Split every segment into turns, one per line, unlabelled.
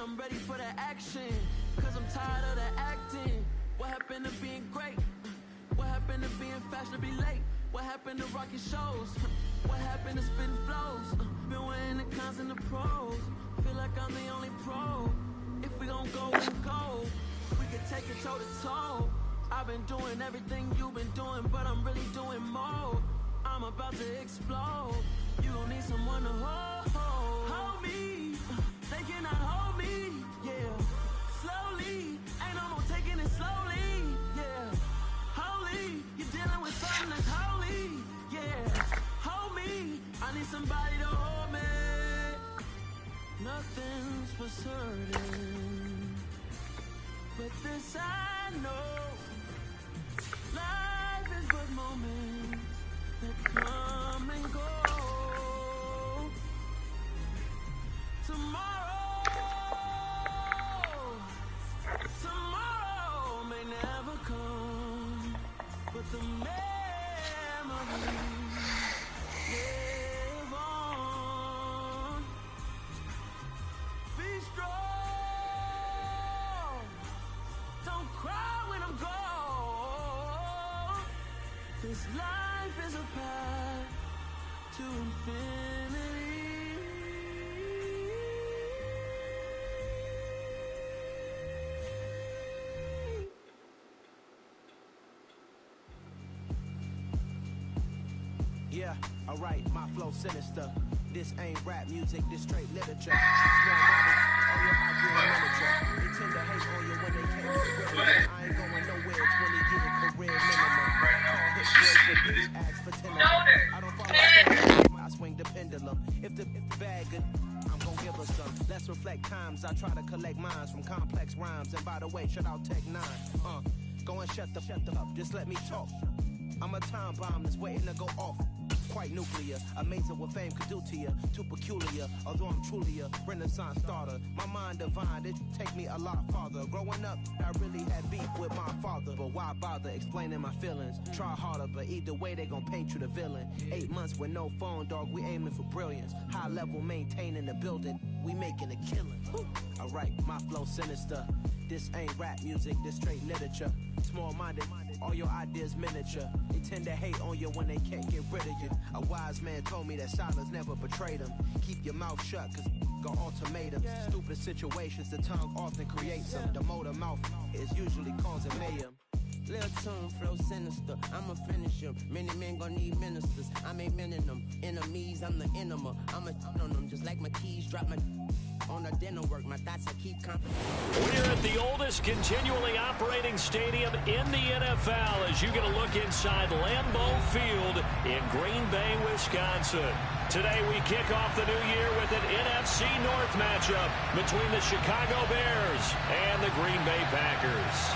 I'm ready for the action. Cause I'm tired of the acting. What happened to being great? What happened to being fashionably late? What happened to rocking shows? What happened to spitting flows? Been weighing the cons and the pros. Feel like I'm the only pro. If we gon' go, we go. We can take it toe to toe. I've been doing everything you've been doing, but I'm really doing more. I'm about to explode. You gon' need someone to hold me. They cannot hold me, yeah. Slowly, ain't no more taking it slowly, yeah. Holy, you're dealing with something that's holy, yeah. Hold me, I need somebody to hold me. Nothing's for certain, but this I know. Life is but moments that come and go. Tomorrow may never come, but the memories live on. Be strong, don't cry when I'm gone. This life is a path to infinity.
Yeah, alright, my flow sinister. This ain't rap music, this straight literature. Small-minded, all your ideas miniature. They tend to hate on you when they can't get rid of you. I ain't going nowhere, it's when they get a career minimum. Call hit boys for beats, ask for 10 of them. I don't follow I swing the pendulum. If the bag good, I'm gon' give her some. Let's reflect times, I try to collect minds from complex rhymes. And by the way, shout out Tech 9. Go and shut the up, just let me talk. I'm a time bomb that's waiting to go off. Quite nuclear, amazing what fame could do to you. Too peculiar, although I'm truly a renaissance starter. My mind divine, it take me a lot farther. Growing up, I really had beef with my father. But why bother explaining my feelings? Try harder, but either way they gon' paint you the villain. 8 months with no phone, dog, we aiming for brilliance. High level maintaining the building, we making a killing. Alright, my flow sinister. This ain't rap music, this straight literature. Small-minded, all your ideas miniature. They tend to hate on you when they can't get rid of you. A wise man told me that silence never betrayed him. Keep your mouth shut, cause got ultimatums. Stupid situations, the tongue often creates them. The motor mouth is usually causing mayhem.
Lil' tune, flow sinister, I'ma finish him. Many men gon' need ministers, I'm aiming them. Enemies, I'm the enema. I'ma on them just like my keys, drop my on a dinner work. My thoughts I keep confident.
We're at the oldest continually operating stadium in the NFL as you get a look inside Lambeau Field in Green Bay, Wisconsin. Today we kick off the new year with an NFC North matchup between the Chicago Bears and the Green Bay Packers.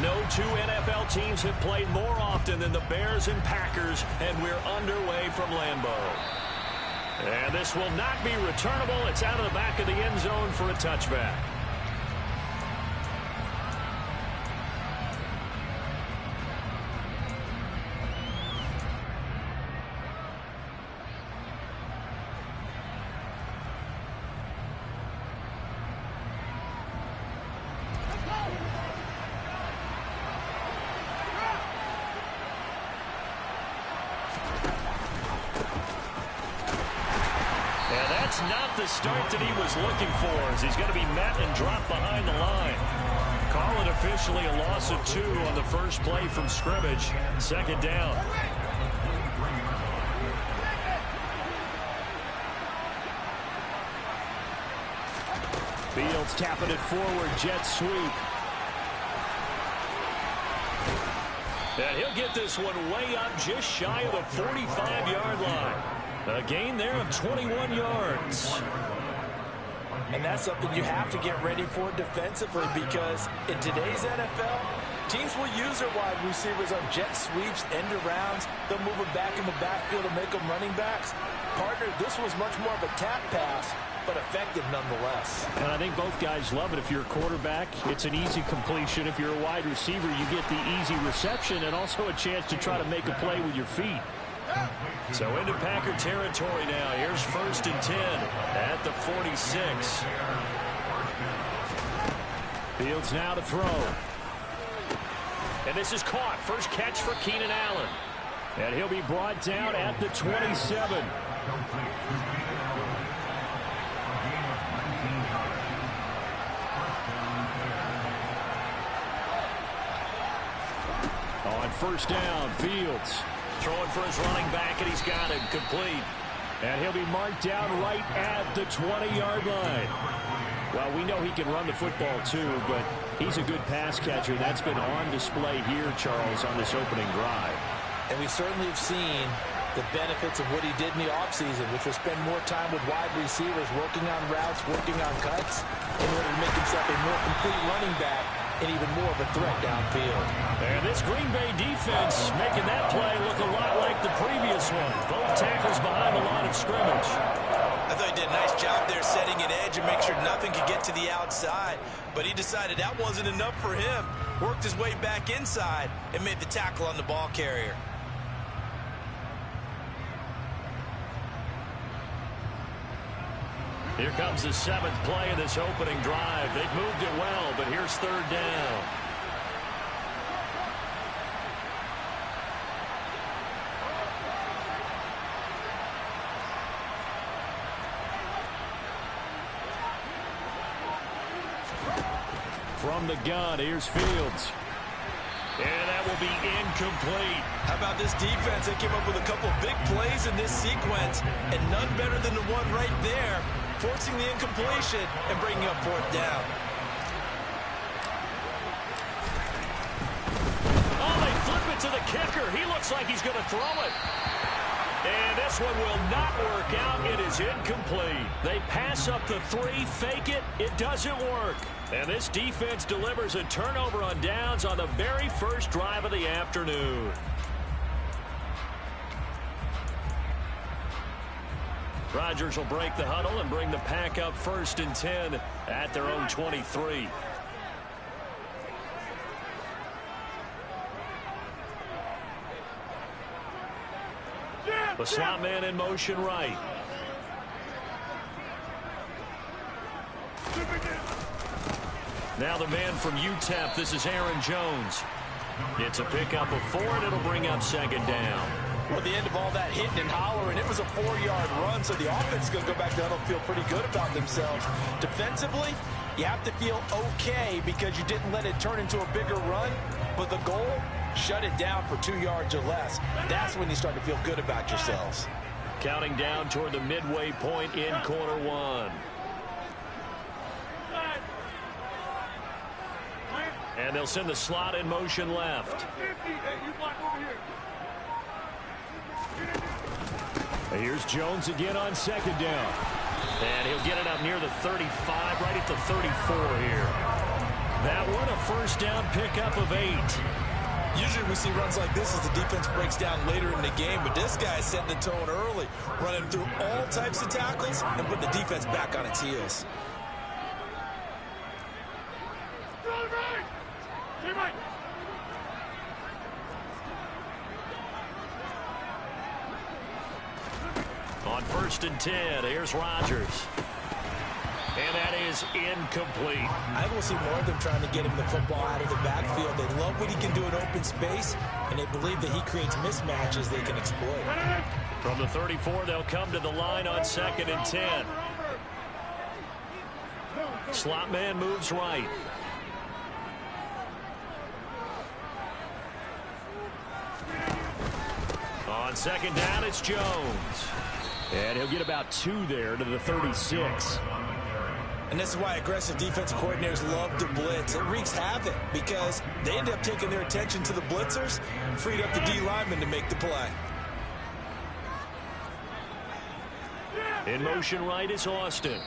No two NFL teams have played more often than the Bears and Packers, and we're underway from Lambeau. And this will not be returnable. It's out of the back of the end zone for a touchback. Not the start that he was looking for, as he's going to be met and dropped behind the line. Call it officially a loss of 2 on the first play from scrimmage. Second down. Fields tapping it forward, jet sweep. And he'll get this one way up just shy of the 45-yard line. A gain there of 21 yards.
And that's something you have to get ready for defensively, because in today's NFL, teams will use their wide receivers on jet sweeps, end arounds. They'll move them back in the backfield to make them running backs. Partner, this was much more of a tap pass. but effective nonetheless.
And I think both guys love it. If you're a quarterback, it's an easy completion. If you're a wide receiver, you get the easy reception and also a chance to try to make a play with your feet. So into Packer territory now. Here's 1st and 10 at the 46. Fields now to throw. And this is caught. First catch for Keenan Allen. And he'll be brought down at the 27. On 1st down, Fields throwing for his running back, and he's got it complete. And he'll be marked down right at the 20-yard line. Well, we know he can run the football too, but he's a good pass catcher. That's been on display here, Charles, on this opening drive.
And we certainly have seen the benefits of what he did in the offseason, which was spend more time with wide receivers, working on routes, working on cuts, in order to make himself a more complete running back and even more of a threat downfield.
And this Green Bay defense making that play look a lot like the previous one. Both tackles behind the line of scrimmage.
I thought he did a nice job there setting an edge and make sure nothing could get to the outside. But he decided that wasn't enough for him. Worked his way back inside and made the tackle on the ball carrier.
Here comes the 7th play of this opening drive. They've moved it well, but here's 3rd down. From the gun, here's Fields. And that will be incomplete.
How about this defense? They came up with a couple big plays in this sequence, and none better than the one right there, forcing the incompletion and bringing up 4th down.
Oh, they flip it to the kicker. He looks like he's going to throw it. And this one will not work out. It is incomplete. They pass up the 3, fake it. It doesn't work. And this defense delivers a turnover on downs on the very first drive of the afternoon. Rodgers will break the huddle and bring the Pack up 1st and 10 at their own 23. The slot man in motion right. Now the man from UTEP, this is Aaron Jones. It's a pickup of 4, and it'll bring up 2nd down.
Well, at the end of all that hitting and hollering, it was a 4-yard run, so the offense is going to go back down and feel pretty good about themselves. Defensively, you have to feel okay because you didn't let it turn into a bigger run, but the goal, shut it down for 2 yards or less. That's when you start to feel good about yourselves.
Counting down toward the midway point in quarter 1. And they'll send the slot in motion left. Here's Jones again on 2nd down. And he'll get it up near the 35, right at the 34 here. That one, a 1st down pickup of 8.
Usually we see runs like this as the defense breaks down later in the game, but this guy is setting the tone early, running through all types of tackles and putting the defense back on its heels.
On 1st and 10, here's Rodgers. And that is incomplete.
I think we'll see more of them trying to get him the football out of the backfield. They love what he can do in open space, and they believe that he creates mismatches they can exploit.
From the 34, they'll come to the line on 2nd and 10. Slot man moves right. On 2nd down, it's Jones. And he'll get about 2 there to the 36.
And this is why aggressive defensive coordinators love to blitz. It wreaks havoc because they end up taking their attention to the blitzers, freed up the D lineman to make the play.
In motion right is Austin.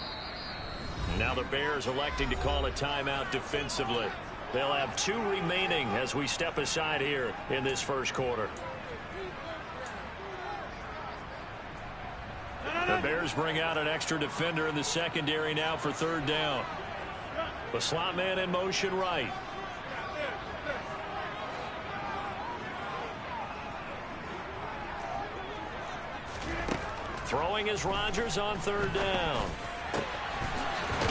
Now the Bears electing to call a timeout defensively. They'll have 2 remaining as we step aside here in this first quarter. The Bears Bears bring out an extra defender in the secondary now for third down. The slot man in motion right. Throwing is Rodgers on third down.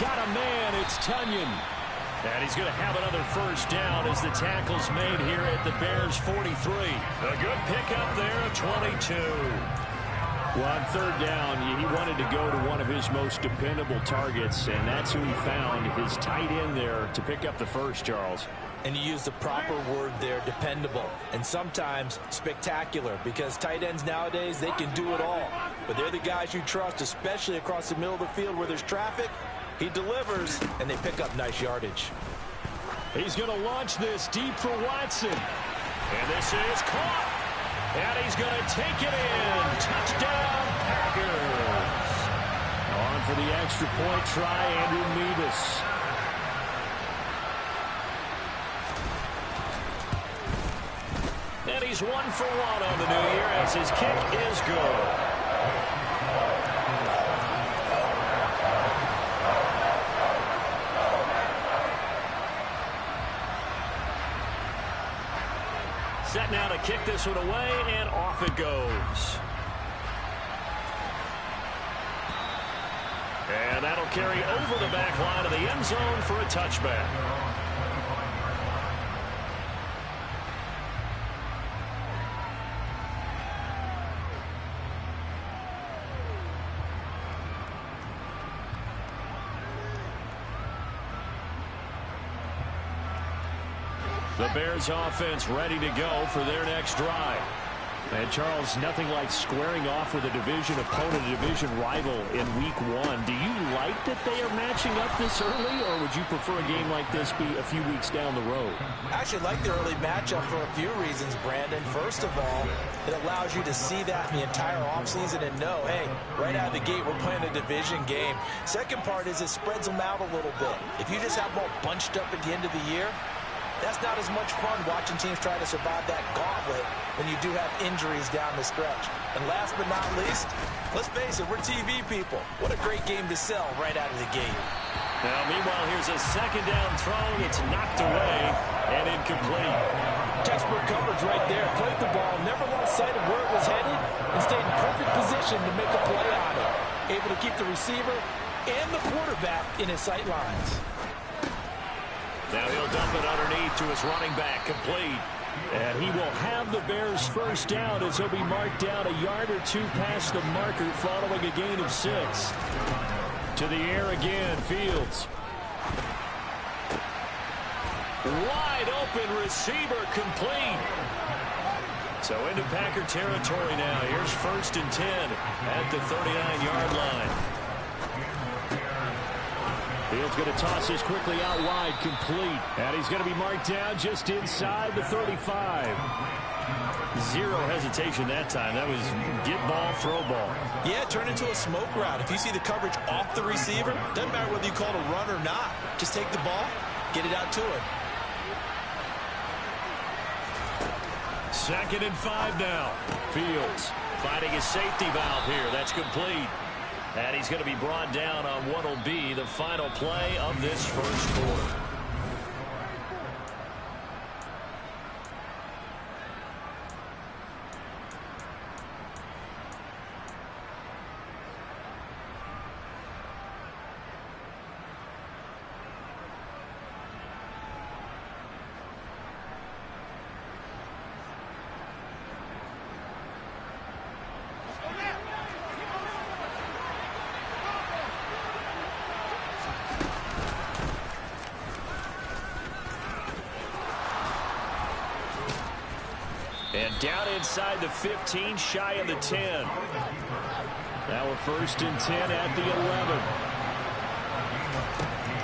Got a man, it's Tunyon. And he's going to have another first down as the tackle's made here at the Bears 43. A good pickup there, 22. Well, on third down, he wanted to go to one of his most dependable targets, and that's who he found, his tight end there, to pick up the first, Charles.
And you use the proper word there, dependable, and sometimes spectacular, because tight ends nowadays, they can do it all. But they're the guys you trust, especially across the middle of the field where there's traffic. He delivers, and they pick up nice yardage.
He's going to launch this deep for Watson. And this is caught. And he's going to take it in. Touchdown, Packers. On for the extra point try, Andrew Mevis. And he's 1 for 1 on the new year as his kick is good. Set now to kick this one away, and off it goes. And that'll carry over the back line of the end zone for a touchback. The Bears offense ready to go for their next drive. And Charles, nothing like squaring off with a division opponent, a division rival in week 1. Do you like that they are matching up this early, or would you prefer a game like this be a few weeks down the road?
I actually like the early matchup for a few reasons, Brandon. First of all, it allows you to see that in the entire offseason and know, hey, right out of the gate, we're playing a division game. Second part is it spreads them out a little bit. If you just have them all bunched up at the end of the year, that's not as much fun watching teams try to survive that gauntlet when you do have injuries down the stretch. And last but not least, let's face it, we're TV people. What a great game to sell right out of the gate.
Now, meanwhile, here's a second down throw. It's knocked away and incomplete.
Textbook coverage right there. Played the ball, never lost sight of where it was headed, and stayed in perfect position to make a play on it. Able to keep the receiver and the quarterback in his sight lines.
Now he'll dump it underneath to his running back, complete. And he will have the Bears first down as he'll be marked down a yard or two past the marker following a gain of 6. To the air again, Fields. Wide open receiver, complete. So into Packer territory now. Here's 1st and 10 at the 39-yard line. Fields going to toss this quickly out wide, complete. And he's going to be marked down just inside the 35. Zero hesitation that time. That was get ball, throw ball.
Yeah, turn into a smoke route. If you see the coverage off the receiver, doesn't matter whether you call it a run or not. Just take the ball, get it out to him.
2nd and 5 now. Fields finding his safety valve here. That's complete. And he's going to be brought down on what will be the final play of this first quarter. And down inside the 15, shy of the 10. Now we're 1st and 10 at the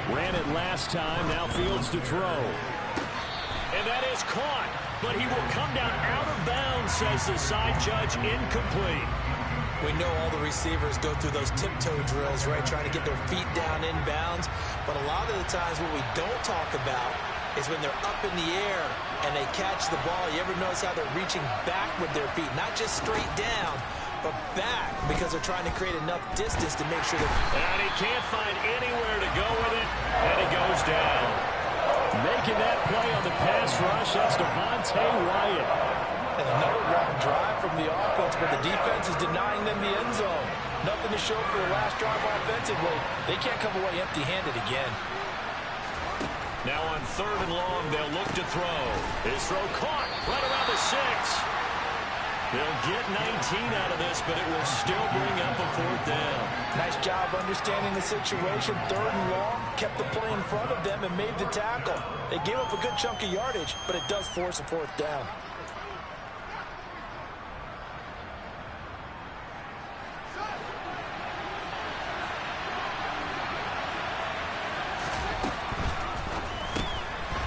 11. Ran it last time, now Fields to throw. And that is caught, but he will come down out of bounds, says the side judge, incomplete.
We know all the receivers go through those tiptoe drills, right, trying to get their feet down in bounds. But a lot of the times what we don't talk about is when they're up in the air and they catch the ball. You ever notice how they're reaching back with their feet, not just straight down, but back because they're trying to create enough distance to make sure that...
And he can't find anywhere to go with it, and he goes down. Making that play on the pass rush, that's Devontae Wyatt.
And another long drive from the offense, but the defense is denying them the end zone. Nothing to show for the last drive offensively. They can't come away empty-handed again.
Now on 3rd and long, they'll look to throw. His throw caught right around the 6. They'll get 19 out of this, but it will still bring up a 4th down.
Nice job understanding the situation. 3rd and long, kept the play in front of them and made the tackle. They gave up a good chunk of yardage, but it does force a 4th down.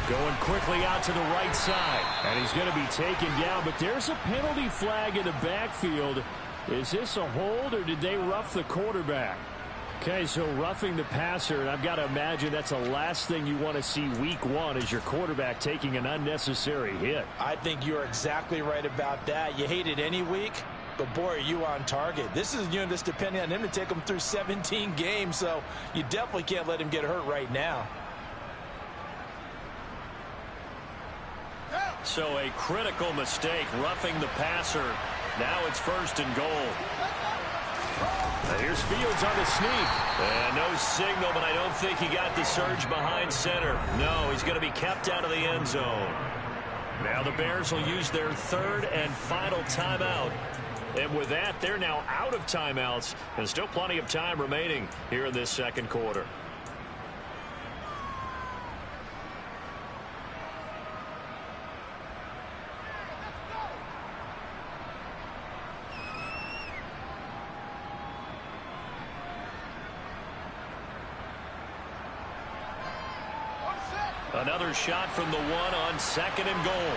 Going quickly out to the right side. And he's going to be taken down, but there's a penalty flag in the backfield. Is this a hold, or did they rough the quarterback? Okay, so roughing the passer, and I've got to imagine that's the last thing you want to see week 1 is your quarterback taking an unnecessary hit.
I think you're exactly right about that. You hate it any week, but boy, are you on target. This is, just depending on him to take him through 17 games, so you definitely can't let him get hurt right now.
So a critical mistake, roughing the passer. Now it's 1st and goal. Here's Fields on the sneak. And no signal, but I don't think he got the surge behind center. No, he's going to be kept out of the end zone. Now the Bears will use their 3rd and final timeout. And with that, they're now out of timeouts. And still plenty of time remaining here in this 2nd quarter. Another shot from the 1 on 2nd and goal.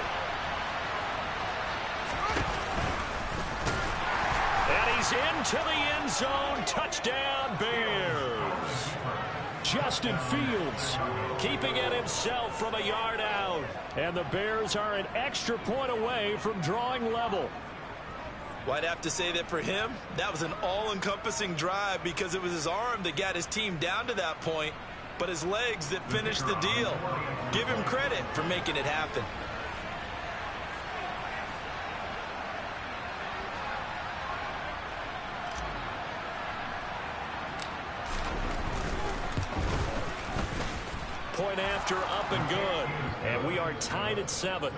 And he's into the end zone. Touchdown, Bears. Justin Fields keeping it himself from a yard out. And the Bears are an extra point away from drawing level.
Well, I'd have to say that for him, that was an all-encompassing drive because it was his arm that got his team down to that point, but his legs that finished the deal. Give him credit for making it happen.
Point after, up and good. And we are tied at 7.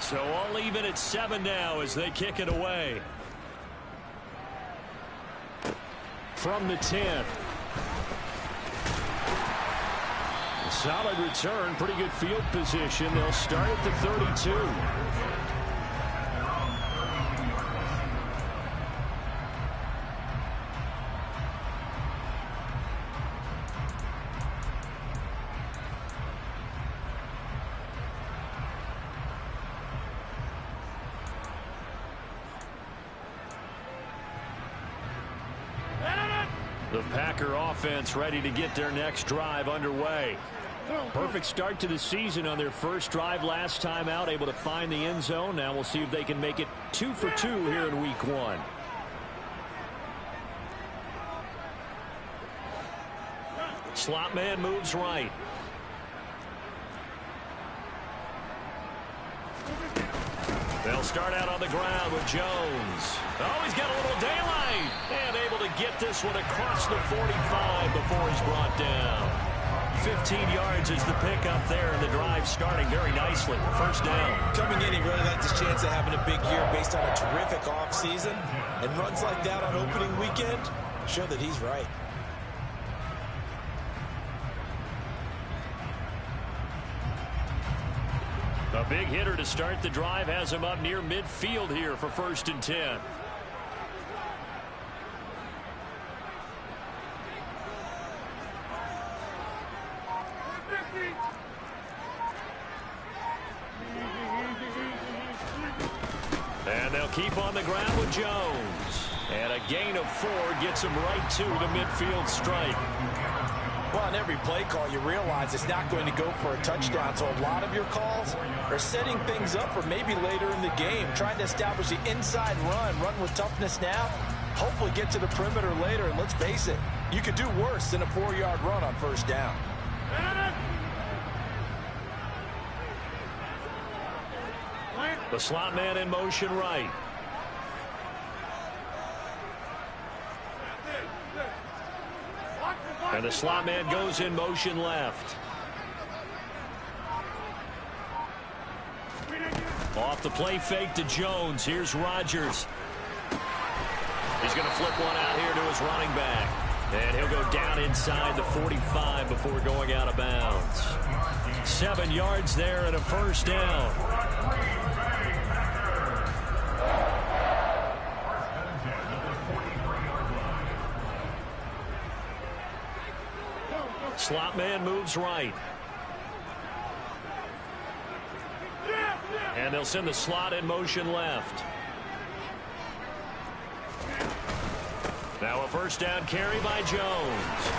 So all even at 7 now as they kick it away. From the 10. Solid return, pretty good field position. They'll start at the 32. The Packer offense ready to get their next drive underway. Perfect start to the season on their first drive last time out, able to find the end zone. Now we'll see if they can make it 2 for 2 here in week 1. Slot man moves right. They'll start out on the ground with Jones. Oh, he's got a little daylight. And able to get this one across the 45 before he's brought down. 15 yards is the pickup there, and the drive starting very nicely. First down.
Coming in, he really liked his chance of having a big year based on a terrific offseason. And runs like that on opening weekend show that he's right.
A big hitter to start the drive has him up near midfield here for 1st and 10. And they'll keep on the ground with Jones. And a gain of 4 gets him right to the midfield stripe.
Well, on every play call, you realize it's not going to go for a touchdown. So a lot of your calls are setting things up for maybe later in the game, trying to establish the inside run with toughness now, hopefully get to the perimeter later. And let's face it, you could do worse than a 4-yard run on first down.
The slot man in motion right. And the slot man goes in motion left. Off the play fake to Jones. Here's Rodgers. He's going to flip one out here to his running back. And he'll go down inside the 45 before going out of bounds. 7 yards there and a first down. Slot man moves right. And they'll send the slot in motion left. Now a first down carry by Jones.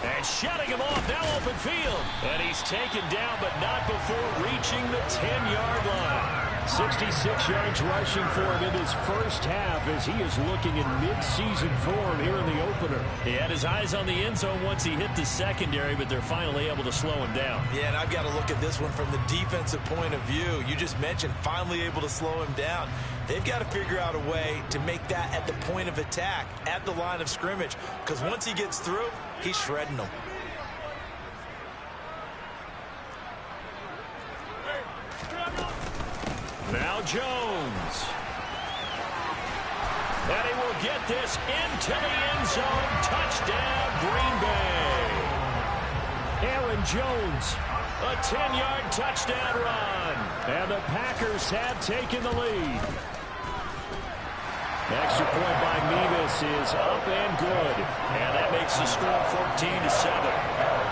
And shutting him off, now open field. And he's taken down, but not before reaching the 10-yard line. 66 yards rushing for him in his first half as he is looking in mid-season form here in the opener. He had his eyes on the end zone once he hit the secondary, but they're finally able to slow him down.
Yeah, and I've got to look at this one from the defensive point of view. You just mentioned finally able to slow him down. They've got to figure out a way to make that at the point of attack, at the line of scrimmage, because once he gets through, he's shredding them.
Now Jones. And he will get this into the end zone. Touchdown, Green Bay. Aaron Jones, a 10-yard touchdown run. And the Packers have taken the lead. Extra point by Mevis is up and good. And that makes the score 14-7.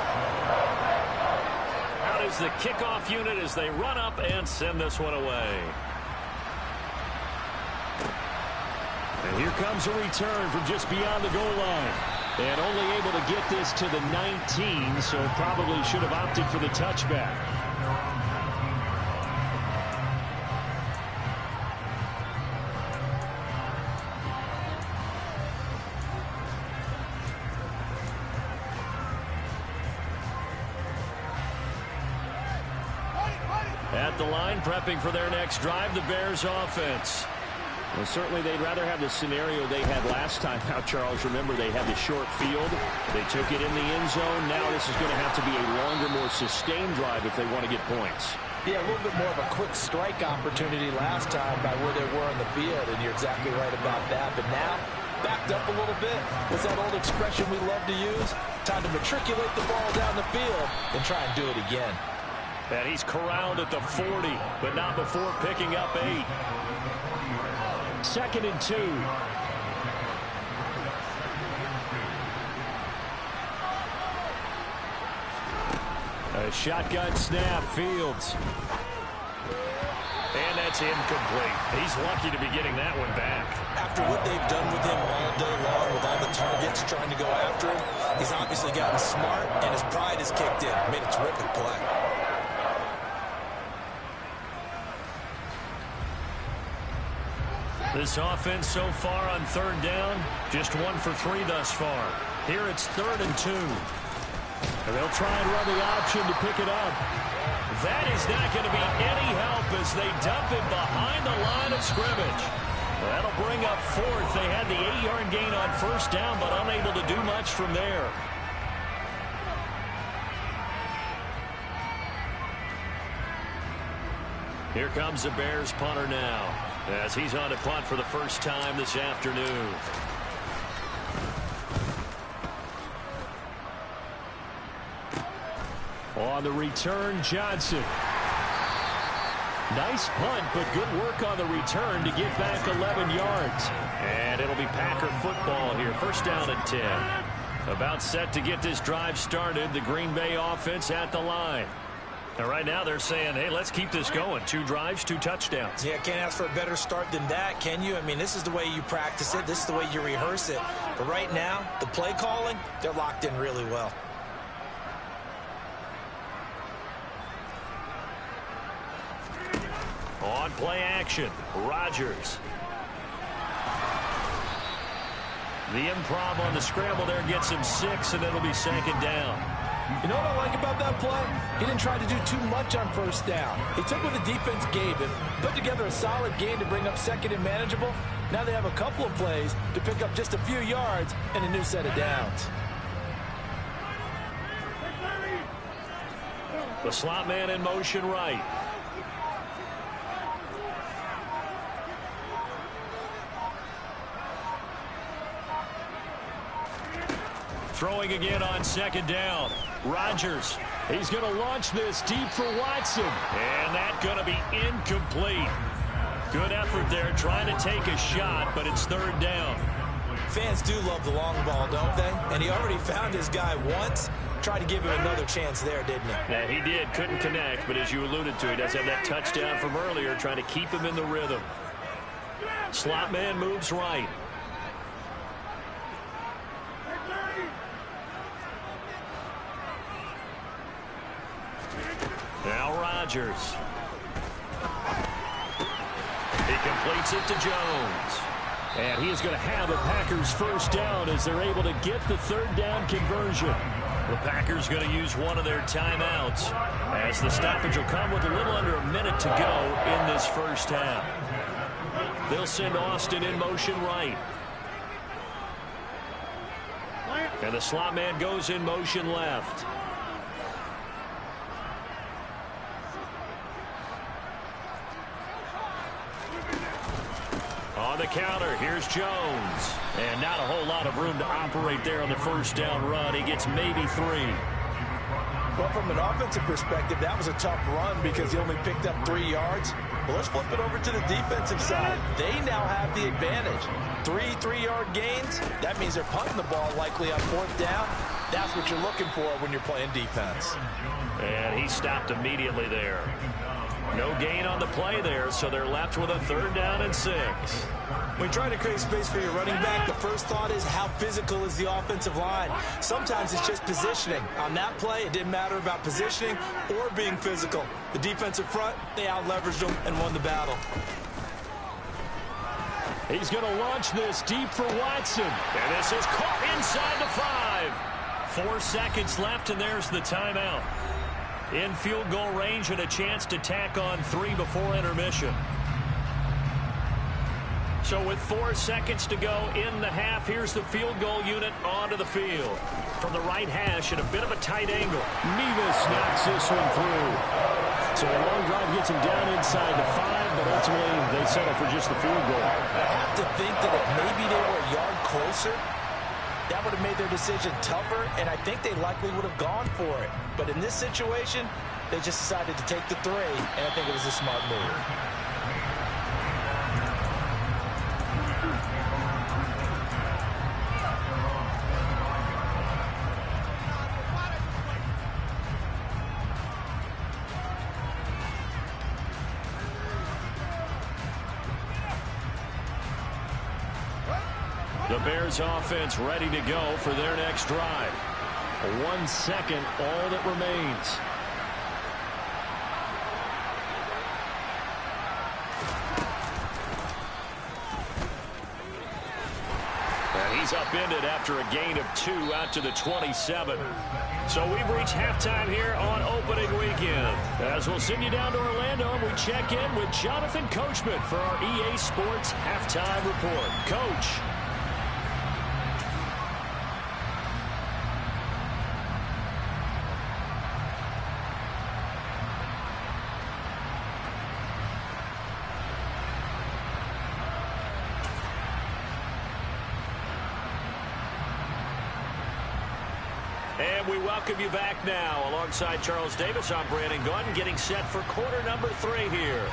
Is the kickoff unit as they run up and send this one away. And here comes a return from just beyond the goal line. And only able to get this to the 19, so probably should have opted for the touchback. At the line, prepping for their next drive, the Bears offense. Well, certainly they'd rather have the scenario they had last time out, Charles. Remember, they had the short field. They took it in the end zone. Now this is going to have to be a longer, more sustained drive if they want to get points.
Yeah, a little bit more of a quick strike opportunity last time by where they were on the field, and you're exactly right about that. But now, backed up a little bit. What's that old expression we love to use? Time to matriculate the ball down the field and try and do it again.
And he's corralled at the 40, but not before picking up 8. 2nd and 2. A shotgun snap, Fields. And that's incomplete. He's lucky to be getting that one back.
After what they've done with him all day long, with all the targets trying to go after him, he's obviously gotten smart, and his pride has kicked in. Made a terrific play.
This offense so far on 3rd down, just 1 for 3 thus far. Here it's 3rd and 2. And they'll try and run the option to pick it up. That is not going to be any help as they dump it behind the line of scrimmage. That'll bring up 4th. They had the 8-yard gain on 1st down, but unable to do much from there. Here comes the Bears punter now, as he's on to punt for the first time this afternoon. On the return, Johnson. Nice punt, but good work on the return to get back 11 yards. And it'll be Packer football here. 1st down and 10. About set to get this drive started. The Green Bay offense at the line. And right now they're saying, hey, let's keep this going. 2 drives, 2 touchdowns.
Yeah, can't ask for a better start than that, can you? I mean, this is the way you practice it. This is the way you rehearse it. But right now, the play calling, they're locked in really well.
On play action, Rodgers. The improv on the scramble there gets him 6, and it'll be 2nd down.
You know what I like about that play? He didn't try to do too much on 1st down. He took what the defense gave him, put together a solid game to bring up 2nd and manageable. Now they have a couple of plays to pick up just a few yards and a new set of downs.
The slot man in motion right. Throwing again on 2nd down. Rodgers, he's going to launch this deep for Watson. And that's going to be incomplete. Good effort there trying to take a shot, but it's 3rd down.
Fans do love the long ball, don't they? And he already found his guy once. Tried to give him another chance there, didn't he?
Yeah, he did. Couldn't connect, but as you alluded to, he does have that touchdown from earlier, trying to keep him in the rhythm. Slot man moves right. Now Rodgers. He completes it to Jones. And he is going to have the Packers 1st down as they're able to get the 3rd down conversion. The Packers going to use one of their timeouts as the stoppage will come with a little under a minute to go in this 1st half. They'll send Austin in motion right. And the slot man goes in motion left. On the counter, here's Jones. And not a whole lot of room to operate there on the 1st down run. He gets maybe 3.
Well, from an offensive perspective, that was a tough run because he only picked up 3 yards. Well, let's flip it over to the defensive side. They now have the advantage. 3 3-yard gains. That means they're punting the ball likely on 4th down. That's what you're looking for when you're playing defense.
And he stopped immediately there. No gain on the play there, so they're left with a 3rd down and 6.
When trying to create space for your running back, the first thought is how physical is the offensive line. Sometimes it's just positioning. On that play, it didn't matter about positioning or being physical. The defensive front, they out-leveraged them and won the battle.
He's going to launch this deep for Watson. And this is caught inside the 5. 4 seconds left, and there's the timeout. In field goal range and a chance to tack on 3 before intermission. So with 4 seconds to go in the half, here's the field goal unit onto the field. From the right hash at a bit of a tight angle. Nevis knocks this one through. So a long drive gets him down inside the 5, but ultimately they settle for just the field goal.
I have to think that if maybe they were a yard closer, that would have made their decision tougher, and I think they likely would have gone for it. But in this situation, they just decided to take the 3, and I think it was a smart move.
The Bears offense ready to go for their next drive. 1 second, all that remains. And he's upended after a gain of 2 out to the 27. So we've reached halftime here on opening weekend. As we'll send you down to Orlando, and we check in with Jonathan Coachman for our EA Sports Halftime Report. Coach. And we welcome you back now. Alongside Charles Davis, I'm Brandon Gunn, getting set for quarter number 3 here.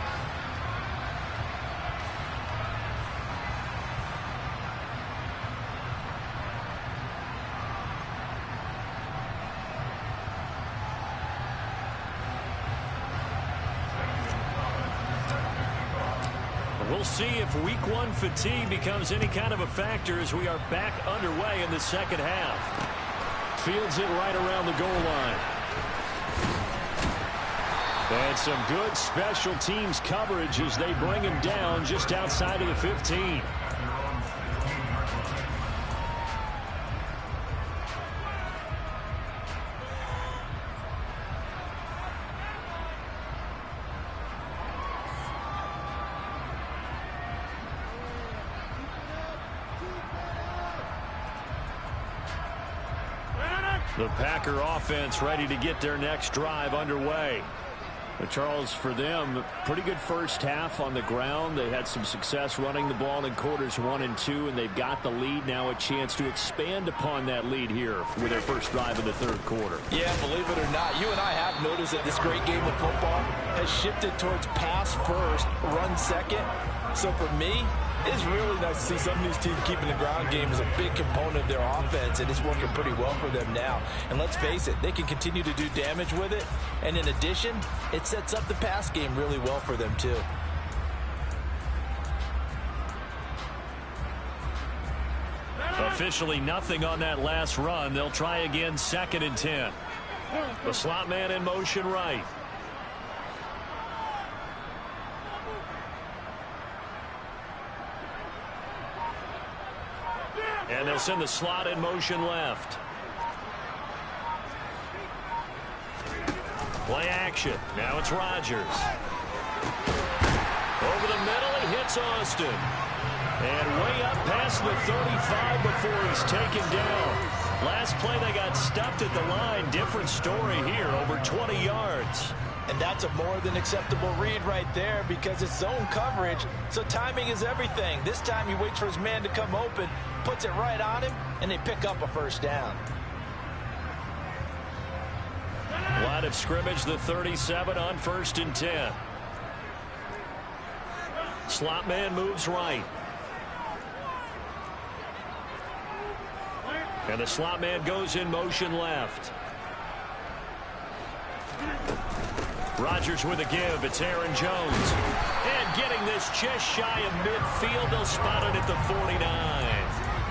we'll see if week one fatigue becomes any kind of a factor as we are back underway in the second half. Fields it right around the goal line. And some good special teams coverage as they bring him down just outside of the 15. The Packer offense ready to get their next drive underway. But Charles, for them, pretty good first half on the ground. They had some success running the ball in quarters 1 and 2, and they've got the lead now, a chance to expand upon that lead here with their first drive in the third quarter. Yeah, believe it or not, you and I have noticed that this great game of football has shifted towards pass first, run second. So for me, it's really nice to see some of these teams keeping the ground game as a big component of their offense, and it's working pretty well for them now. And let's face it, they can continue to do damage with it. And in addition, it sets up the pass game really well for them, too. Officially nothing on that last run. They'll try again, 2nd and 10. The slot man in motion right. And they'll send the slot in motion left. Play action. Now it's Rodgers. Over the middle, he hits Austin. And way up past the 35 before he's taken down. Last play, they got stuffed at the line. Different story here, over 20 yards. And that's a more than acceptable read right there because it's zone coverage, so timing is everything. This time he waits for his man to come open, puts it right on him, and they pick up a first down. Line of scrimmage, the 37 on 1st and 10. Slot man moves right. And the slot man goes in motion left. Rodgers with a give. It's Aaron Jones. And getting this just shy of midfield. They'll spot it at the 49.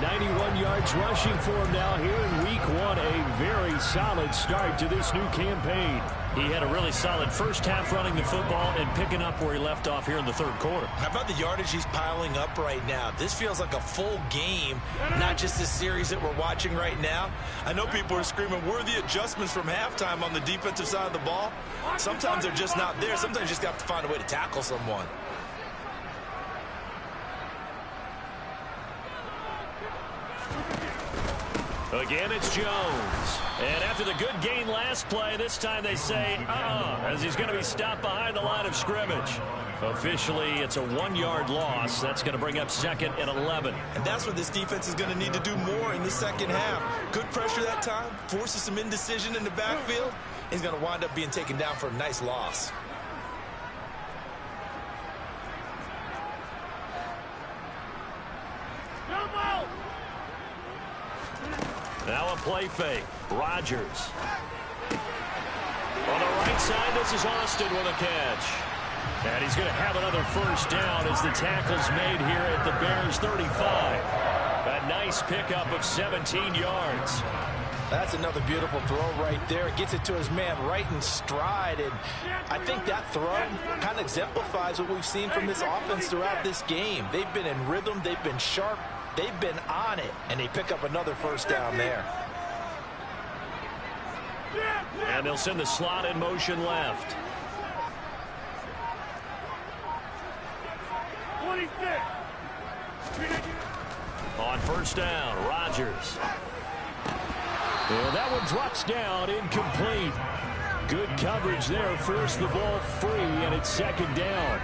91 yards rushing for him now here in week one. A very solid start to this new campaign. He had a really solid first half running the football and picking up where he left off here in the third quarter.
How about the yardage he's piling up right now? This feels like a full game, not just this series that we're watching right now. I know people are screaming, where are the adjustments from halftime on the defensive side of the ball? Sometimes they're just not there. Sometimes you just have to find a way to tackle someone.
Again, it's Jones. And after the good gain last play, this time they say, as he's going to be stopped behind the line of scrimmage. Officially, it's a 1-yard loss. That's going to bring up 2nd and 11.
And that's what this defense is going to need to do more in the second half. Good pressure that time, forces some indecision in the backfield. He's going to wind up being taken down for a nice loss.
Now a play fake. Rodgers. On the right side, this is Austin with a catch. And he's going to have another first down as the tackle's made here at the Bears 35. A nice pickup of 17 yards.
That's another beautiful throw right there. Gets it to his man right in stride. And I think that throw kind of exemplifies what we've seen from this offense throughout this game. They've been in rhythm. They've been sharp. They've been on it. And they pick up another first down there.
And they'll send the slot in motion left. 26. On first down, Rodgers. And that one drops down, incomplete. Good coverage there, forced the ball free, and it's 2nd down.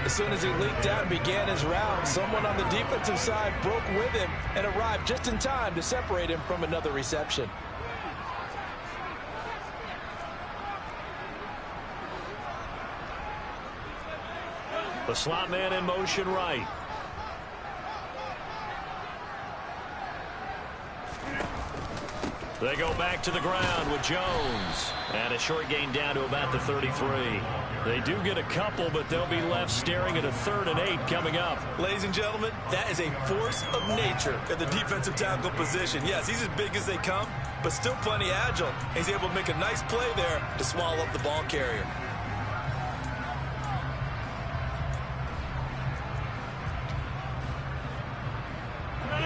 As soon as he leaked out and began his round, someone on the defensive side broke with him and arrived just in time to separate him from another reception.
The slot man in motion right. They go back to the ground with Jones. And And a short gain down to about the 33. They do get a couple, but they'll be left staring at a 3rd and 8 coming up.
Ladies and gentlemen, that is a force of nature at the defensive tackle position. Yes, he's as big as they come, but still plenty agile. He's able to make a nice play there to swallow up the ball carrier.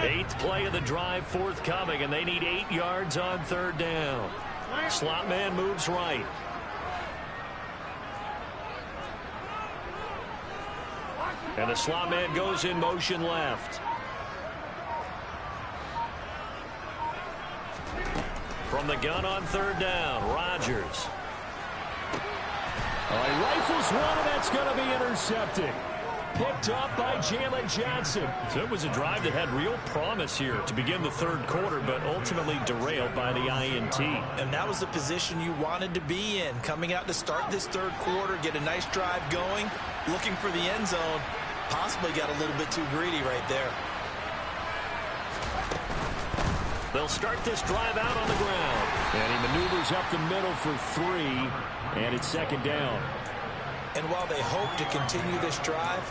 Eighth play of the drive forthcoming, and they need 8 yards on 3rd down. Slot man moves right. And the slot man goes in motion left. From the gun on 3rd down, Rodgers.
He rifles one, and that's going to be intercepted. Picked up by Jalen Johnson.
So it was a drive that had real promise here to begin the 3rd quarter, but ultimately derailed by the INT.
And that was the position you wanted to be in. Coming out to start this 3rd quarter, get a nice drive going, looking for the end zone. Possibly got a little bit too greedy right there.
They'll start this drive out on the ground.
And he maneuvers up the middle for 3, and it's 2nd down.
And while they hope to continue this drive,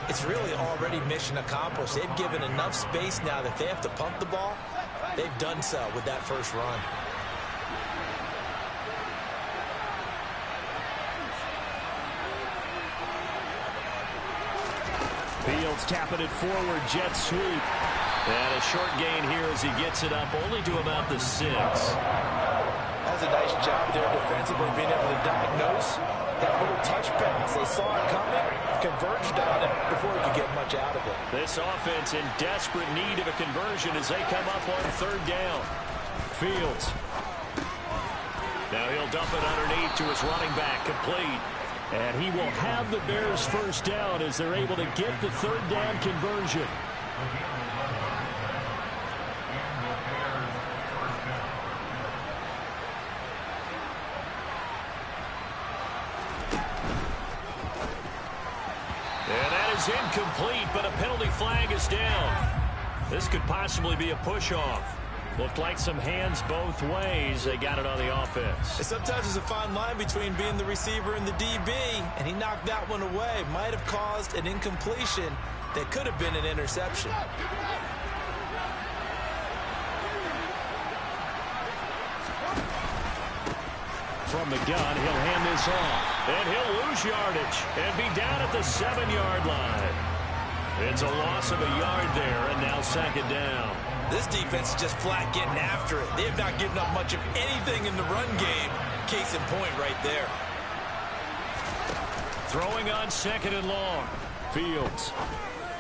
it's really already mission accomplished. They've given enough space now that they have to pump the ball. They've done so with that first run.
Fields tapping it forward, jet sweep.
And a short gain here as he gets it up only to about the 6.
That's a nice job there defensively, being able to diagnose that little touch pass. They saw it coming, converged on it before he could get much out of it.
This offense in desperate need of a conversion as they come up on 3rd down.
Fields.
Now he'll dump it underneath to his running back, complete.
And he will have the Bears first down as they're able to get the 3rd down conversion.
Incomplete, but a penalty flag is down. This could possibly be a push-off. Looked like some hands both ways. They got it on the offense.
Sometimes there's a fine line between being the receiver and the DB, and he knocked that one away. Might have caused an incompletion that could have been an interception.
From the gun, he'll hand this off. And he'll lose yardage and be down at the 7-yard line. It's a loss of a yard there, and now 2nd down.
This defense is just flat getting after it. They have not given up much of anything in the run game. Case in point right there.
Throwing on 2nd and long.
Fields.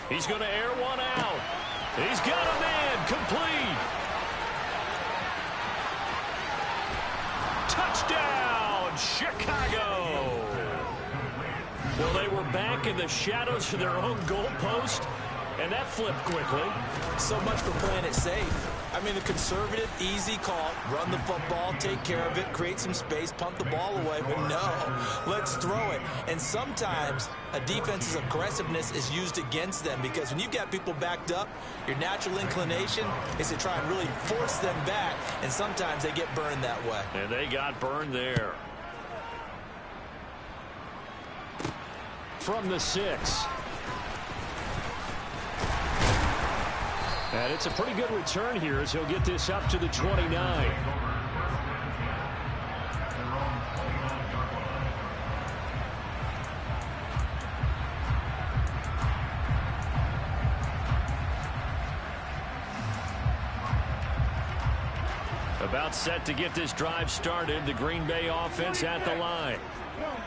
He's going to air one out. He's got a man, complete. Touchdown, Chicago. Well, they were back in the shadows of their own goalpost, and that flipped quickly.
So much for playing it safe. I mean, the conservative, easy call, run the football, take care of it, create some space, pump the ball away. But no, let's throw it. And sometimes a defense's aggressiveness is used against them because when you've got people backed up, your natural inclination is to try and really force them back, and sometimes they get burned that way.
And they got burned there.
From the 6. And it's a pretty good return here as he'll get this up to the 29.
About set to get this drive started. The Green Bay offense at the line.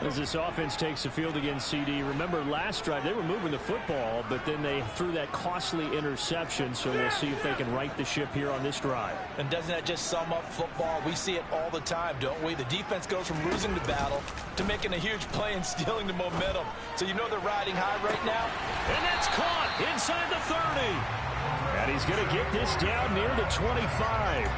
As this offense takes the field against CD, remember last drive they were moving the football, but then they threw that costly interception, so we'll see if they can right the ship here on this drive.
And doesn't that just sum up football? We see it all the time, don't we? The defense goes from losing the battle to making a huge play and stealing the momentum. So you know they're riding high right now.
And that's caught inside the 30.
And he's going to get this down near the 25.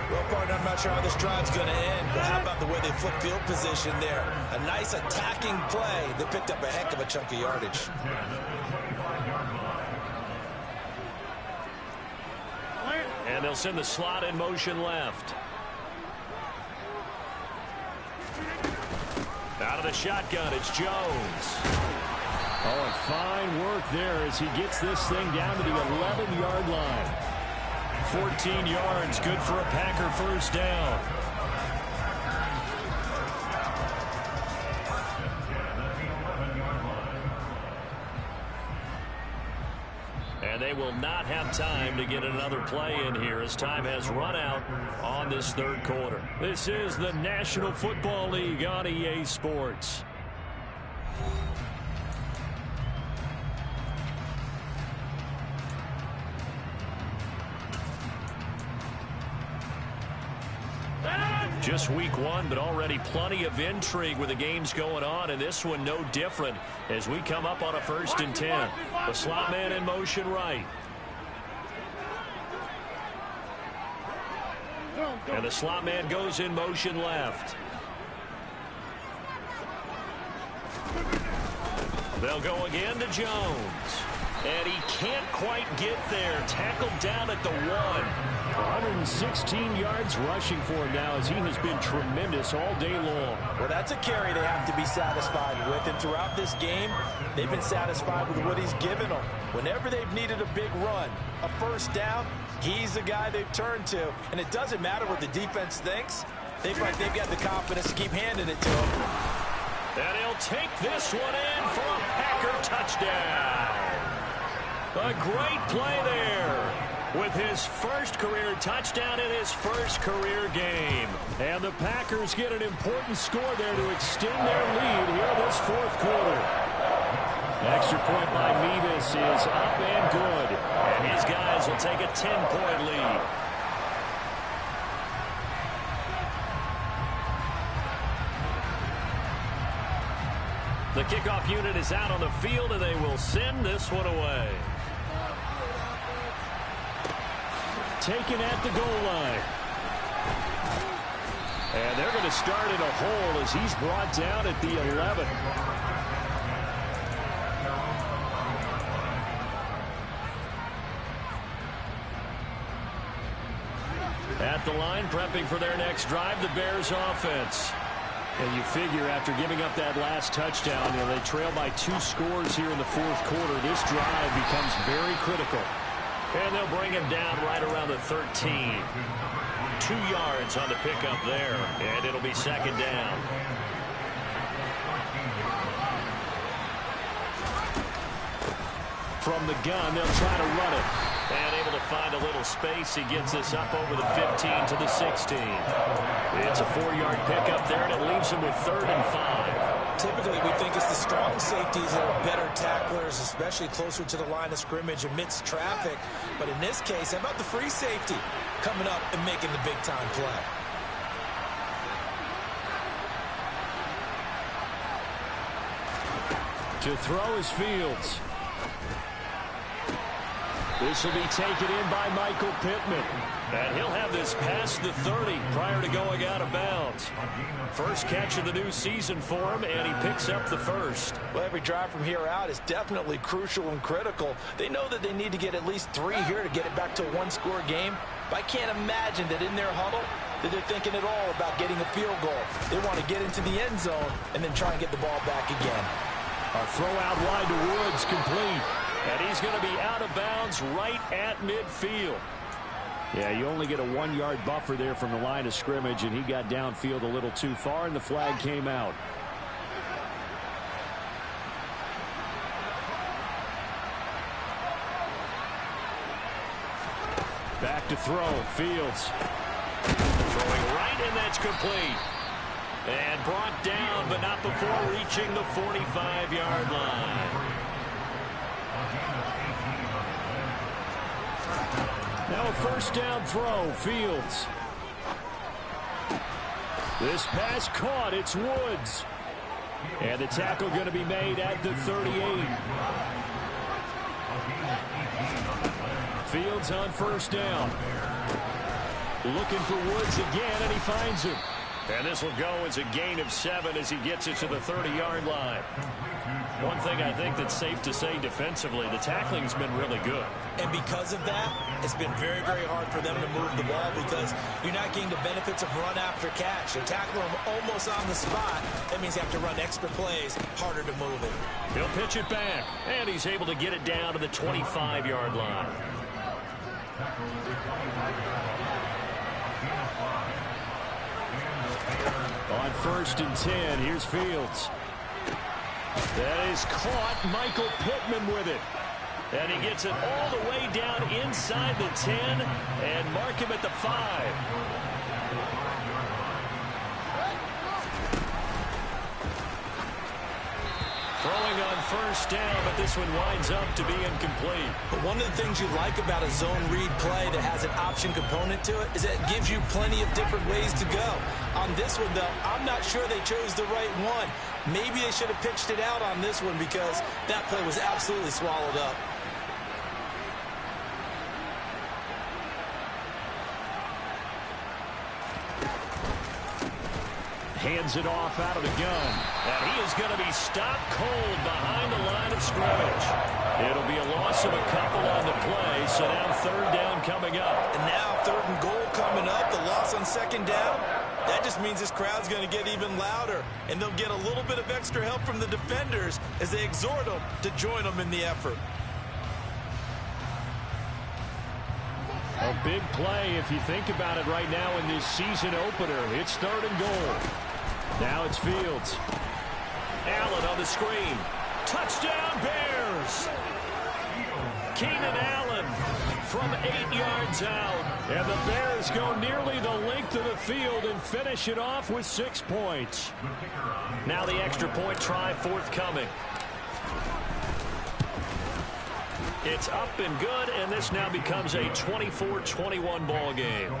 Well, partner, I'm not sure how this drive's going to end, but how about the way they flip field position there? A nice attacking play that picked up a heck of a chunk of yardage.
And they'll send the slot in motion left. the shotgun, it's Jones.
Oh, and fine work there as he gets this thing down to the 11-yard line.
14 yards, good for a Packer first down. And they will not have time to get another play in here as time has run out on this third quarter. This is the National Football League on EA Sports. Just week one, but already plenty of intrigue with the games going on, and this one no different as we come up on a 1st and 10. The slot man in motion right. And the slot man goes in motion left. They'll go again to Jones. And he can't quite get there. Tackled down at the 1.
116 yards rushing for him now as he has been tremendous all day long.
Well, that's a carry they have to be satisfied with. And throughout this game, they've been satisfied with what he's given them. Whenever they've needed a big run, a first down, he's the guy they've turned to. And it doesn't matter what the defense thinks. They feel like they've got the confidence to keep handing it to him.
And he'll take this one in for a Packer touchdown. A great play there with his first career touchdown in his first career game. And the Packers get an important score there to extend their lead here this fourth quarter. Extra point by Mevis is up and good. And his guys will take a 10-point lead. The kickoff unit is out on the field, and they will send this one away. Taken at the goal line. And they're going to start in a hole as he's brought down at the 11. At the line, prepping for their next drive, the Bears offense. And you figure after giving up that last touchdown, they trail by 2 scores here in the fourth quarter. This drive becomes very critical. And they'll bring him down right around the 13. 2 yards on the pickup there, and it'll be second down. From the gun, they'll try to run it. And able to find a little space. He gets this up over the 15 to the 16. It's a 4-yard pickup there, and it leaves him with 3rd and 5.
Typically, we think it's the strong safeties that are better tacklers, especially closer to the line of scrimmage amidst traffic. But in this case, how about the free safety coming up and making the big-time play?
To throw is Fields. This will be taken in by Michael Pittman. And he'll have this past the 30 prior to going out of bounds. First catch of the new season for him, and he picks up the first.
Well, every drive from here out is definitely crucial and critical. They know that they need to get at least 3 here to get it back to a 1-score game. But I can't imagine that in their huddle that they're thinking at all about getting a field goal. They want to get into the end zone and then try and get the ball back again.
A throw out wide to Woods, complete.
And he's going to be out of bounds right at midfield.
Yeah, you only get a 1-yard buffer there from the line of scrimmage, and he got downfield a little too far, and the flag came out. Back to throw, Fields.
Throwing right, and that's complete. And brought down, but not before reaching the 45-yard line.
Now a first down throw, Fields. This pass caught, it's Woods. And the tackle going to be made at the 38. Fields on first down. Looking for Woods again, and he finds him. And this will go as a gain of 7 as he gets it to the 30-yard line. One thing I think that's safe to say defensively, the tackling's been really good.
And because of that, it's been very, very hard for them to move the ball because you're not getting the benefits of run after catch. They tackle him almost on the spot. That means you have to run extra plays, harder to move it.
He'll pitch it back, and he's able to get it down to the 25-yard line. On 1st and 10, here's Fields. That is caught. Michael Pittman with it. And he gets it all the way down inside the 10 and mark him at the 5. Throwing on 1st down, but this one winds up to be incomplete.
But one of the things you like about a zone read play that has an option component to it is that it gives you plenty of different ways to go. On this one, though, I'm not sure they chose the right one. Maybe they should have pitched it out on this one because that play was absolutely swallowed up.
Hands it off out of the gun. And he is going to be stopped cold behind the line of scrimmage. It'll be a loss of a couple on the play, so now 3rd down coming up.
And now 3rd and goal coming up, the loss on 2nd down. That just means this crowd's going to get even louder, and they'll get a little bit of extra help from the defenders as they exhort them to join them in the effort.
A big play if you think about it right now in this season opener. It's 3rd and goal. Now it's Fields. Allen on the screen. Touchdown Bears! Keenan Allen from 8 yards out. And the Bears go nearly the length of the field and finish it off with 6 points. Now the extra point try forthcoming. It's up and good, and this now becomes a 24-21 ball game.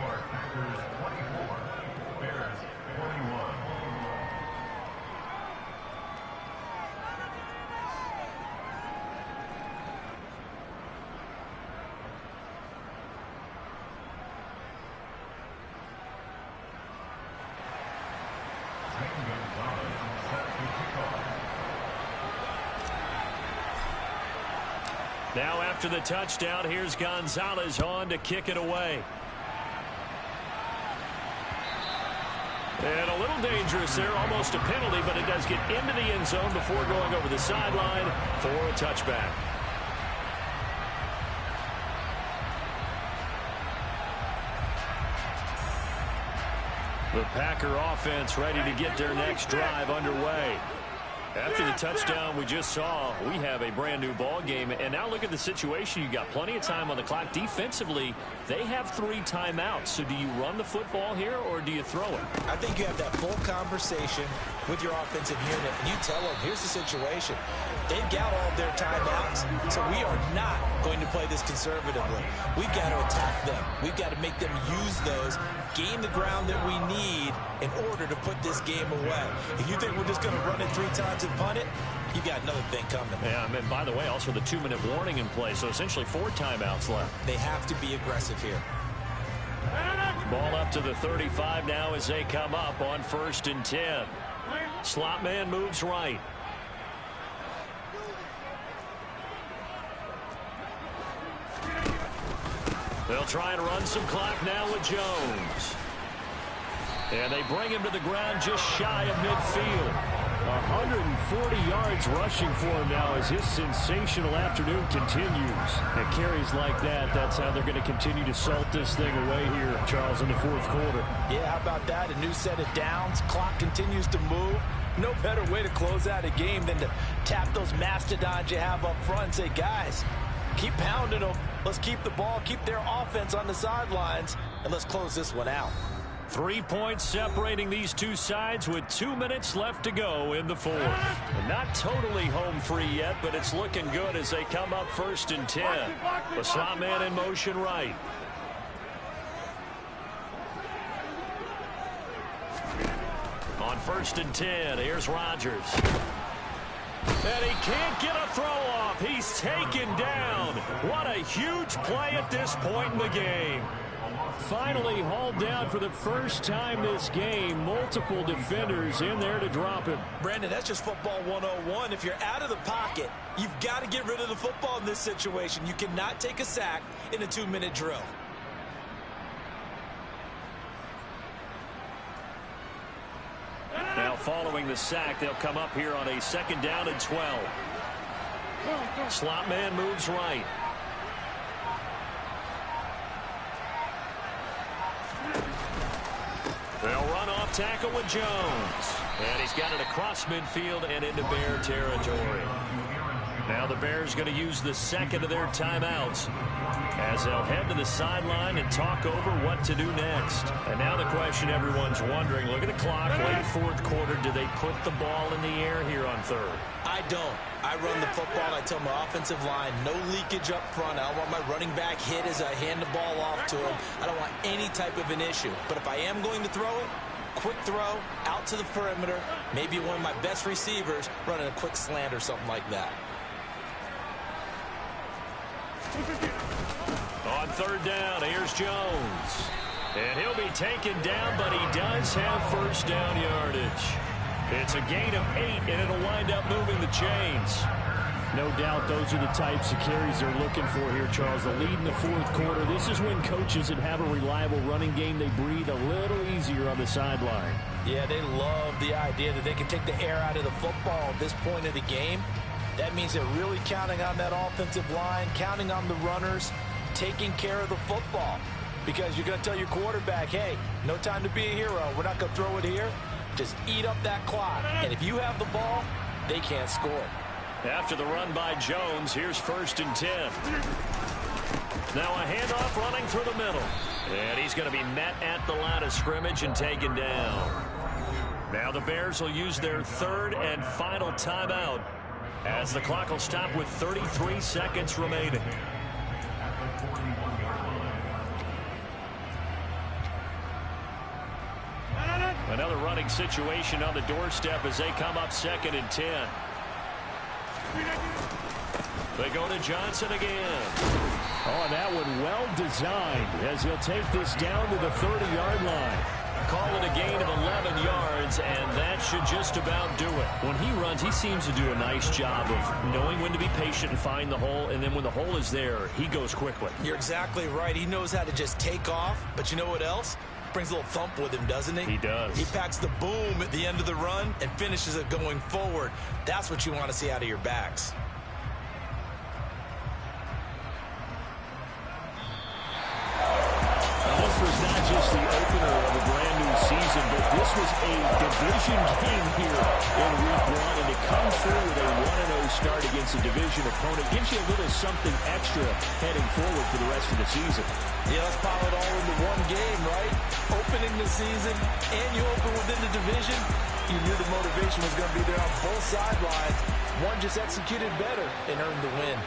Now after the touchdown, here's Gonzalez on to kick it away. And a little dangerous there, almost a penalty, but it does get into the end zone before going over the sideline for a touchback. The Packer offense ready to get their next drive underway. After the touchdown we just saw, we have a brand new ball game. And now look at the situation. You got plenty of time on the clock. Defensively, they have 3 timeouts. So do you run the football here or do you throw it?
I think you have that full conversation with your offensive unit, and you tell them, here's the situation. They've got all of their timeouts, so we are not going to play this conservatively. We've got to attack them. We've got to make them use those, gain the ground that we need in order to put this game away. If you think we're just going to run it 3 times and punt it, you got another thing coming.
Yeah, and by the way, also the 2-minute warning in play, so essentially 4 timeouts left.
They have to be aggressive here.
Ball up to the 35 now as they come up on 1st and 10. Slot man moves right. They'll try and run some clock now with Jones. And they bring him to the ground just shy of midfield. 140 yards rushing for him now as his sensational afternoon continues. And carries like that, that's how they're going to continue to salt this thing away here, Charles, in the 4th quarter.
Yeah, how about that? A new set of downs. Clock continues to move. No better way to close out a game than to tap those mastodons you have up front and say, guys, keep pounding them. Let's keep the ball, keep their offense on the sidelines, and let's close this one out.
3 points separating these two sides with 2 minutes left to go in the 4th. And not totally home free yet, but it's looking good as they come up 1st and 10. The slot man in motion right. On 1st and 10, here's Rodgers. And he can't get a throw off. He's taken down. What a huge play at this point in the game. Finally hauled down for the first time this game. Multiple defenders in there to drop him.
Brandon, that's just football 101. If you're out of the pocket, you've got to get rid of the football in this situation. You cannot take a sack in a 2-minute drill.
Now following the sack, they'll come up here on a 2nd down and 12. Slot man moves right. They'll run off tackle with Jones. And he's got it across midfield and into Bear territory. Now the Bears going to use the 2nd of their timeouts as they'll head to the sideline and talk over what to do next. And now the question everyone's wondering, look at the clock, late 4th quarter, do they put the ball in the air here on 3rd?
I don't. I run the football. I tell my offensive line, no leakage up front. I don't want my running back hit as I hand the ball off to him. I don't want any type of an issue. But if I am going to throw it, quick throw, out to the perimeter, maybe one of my best receivers running a quick slant or something like that.
On 3rd down, here's Jones. And he'll be taken down, but he does have 1st down yardage. It's a gain of 8, and it'll wind up moving the chains.
No doubt those are the types of carries they're looking for here, Charles. The lead in the 4th quarter. This is when coaches that have a reliable running game, they breathe a little easier on the sideline.
Yeah, they love the idea that they can take the air out of the football at this point of the game. That means they're really counting on that offensive line, counting on the runners, taking care of the football. Because you're going to tell your quarterback, hey, no time to be a hero. We're not going to throw it here. Just eat up that clock. And if you have the ball, they can't score.
After the run by Jones, here's 1st and 10. Now a handoff running through the middle. And he's going to be met at the line of scrimmage and taken down. Now the Bears will use their 3rd and final timeout as the clock will stop with 33 seconds remaining. Another running situation on the doorstep as they come up 2nd and 10. They go to Johnson again.
Oh, and that one well designed as he'll take this down to the 30-yard line.
Call it a gain of 11 yards, and that should just about do it.
When he runs, he seems to do a nice job of knowing when to be patient and find the hole, and then when the hole is there, he goes quickly.
You're exactly right. He knows how to just take off, but you know what else? Brings a little thump with him, doesn't he?
He does.
He packs the boom at the end of the run and finishes it going forward. That's what you want to see out of your backs.
This was not just the opener of a brand new season, but this was a division game here in week 1, and to come through with a 1-0 start against a division opponent gives you a little something extra heading forward for the rest of the season.
Yeah, let's pile it all into one game, right? Opening the season, and you open within the division. You knew the motivation was going to be there on both sidelines. One just executed better and earned the win.